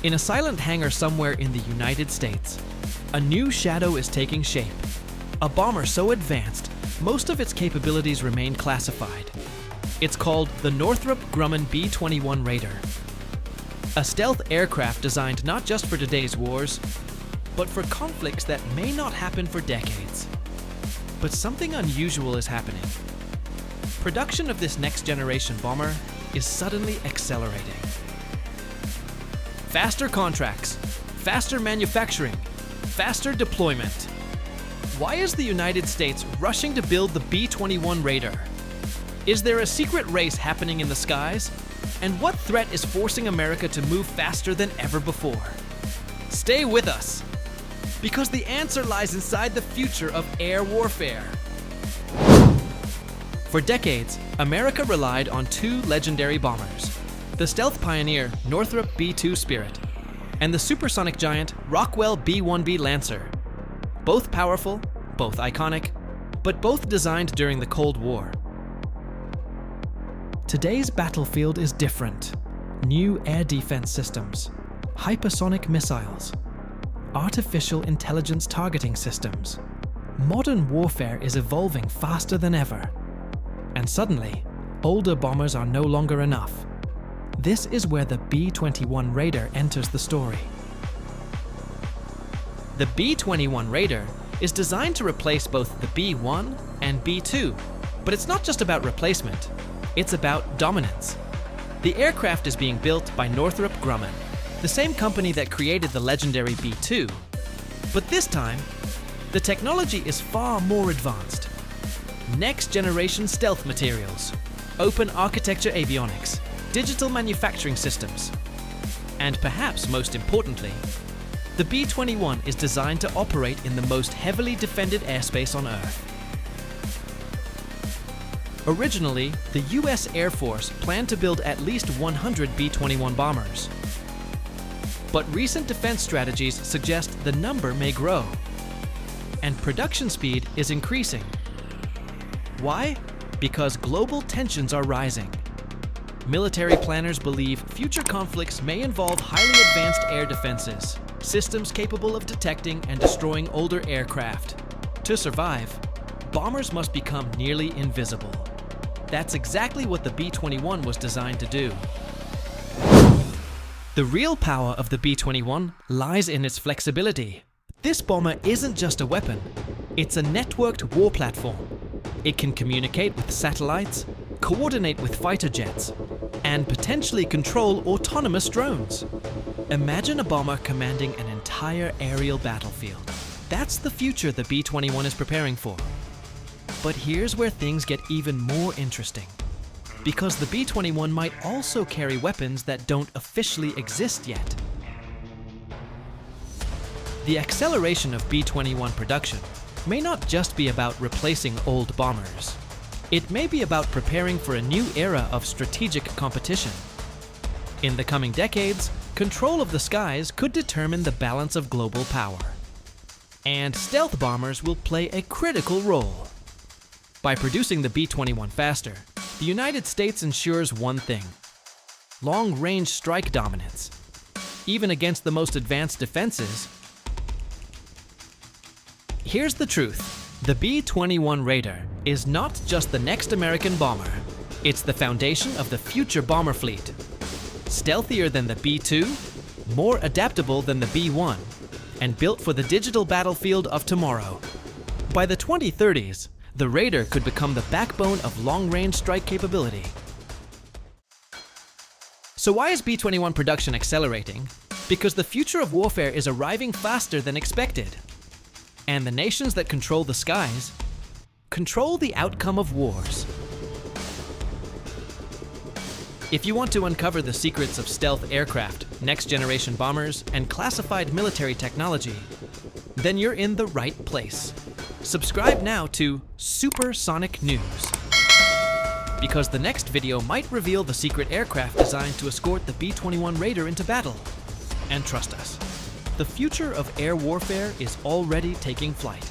In a silent hangar somewhere in the United States, a new shadow is taking shape. A bomber so advanced, most of its capabilities remain classified. It's called the Northrop Grumman B-21 Raider. A stealth aircraft designed not just for today's wars, but for conflicts that may not happen for decades. But something unusual is happening. Production of this next-generation bomber is suddenly accelerating. Faster contracts, faster manufacturing, faster deployment. Why is the United States rushing to build the B-21 Raider? Is there a secret race happening in the skies? And what threat is forcing America to move faster than ever before? Stay with us, because the answer lies inside the future of air warfare. For decades, America relied on two legendary bombers, the stealth pioneer Northrop B-2 Spirit and the supersonic giant Rockwell B-1B Lancer. Both powerful, both iconic, but both designed during the Cold War. Today's battlefield is different. New air defense systems, hypersonic missiles, artificial intelligence targeting systems. Modern warfare is evolving faster than ever. And suddenly, older bombers are no longer enough. This is where the B-21 Raider enters the story. The B-21 Raider is designed to replace both the B-1 and B-2, but it's not just about replacement, it's about dominance. The aircraft is being built by Northrop Grumman, the same company that created the legendary B-2. But this time, the technology is far more advanced. Next-generation stealth materials, open architecture avionics, digital manufacturing systems, and perhaps most importantly, the B-21 is designed to operate in the most heavily defended airspace on Earth. Originally, the US Air Force planned to build at least 100 B-21 bombers. But recent defense strategies suggest the number may grow, and production speed is increasing. Why? Because global tensions are rising. Military planners believe future conflicts may involve highly advanced air defenses, systems capable of detecting and destroying older aircraft. To survive, bombers must become nearly invisible. That's exactly what the B-21 was designed to do. The real power of the B-21 lies in its flexibility. This bomber isn't just a weapon, it's a networked war platform. It can communicate with satellites, coordinate with fighter jets, and potentially control autonomous drones. Imagine a bomber commanding an entire aerial battlefield. That's the future the B-21 is preparing for. But here's where things get even more interesting. Because the B-21 might also carry weapons that don't officially exist yet. The acceleration of B-21 production may not just be about replacing old bombers. It may be about preparing for a new era of strategic competition. In the coming decades, control of the skies could determine the balance of global power. And stealth bombers will play a critical role. By producing the B-21 faster, the United States ensures one thing: long-range strike dominance. Even against the most advanced defenses. Here's the truth. The B-21 Raider is not just the next American bomber. It's the foundation of the future bomber fleet. Stealthier than the B-2, more adaptable than the B-1, and built for the digital battlefield of tomorrow. By the 2030s, the Raider could become the backbone of long-range strike capability. So why is B-21 production accelerating? Because the future of warfare is arriving faster than expected. And the nations that control the skies control the outcome of wars. If you want to uncover the secrets of stealth aircraft, next-generation bombers, and classified military technology, then you're in the right place. Subscribe now to Supersonic News, because the next video might reveal the secret aircraft designed to escort the B-21 Raider into battle. And trust us, the future of air warfare is already taking flight.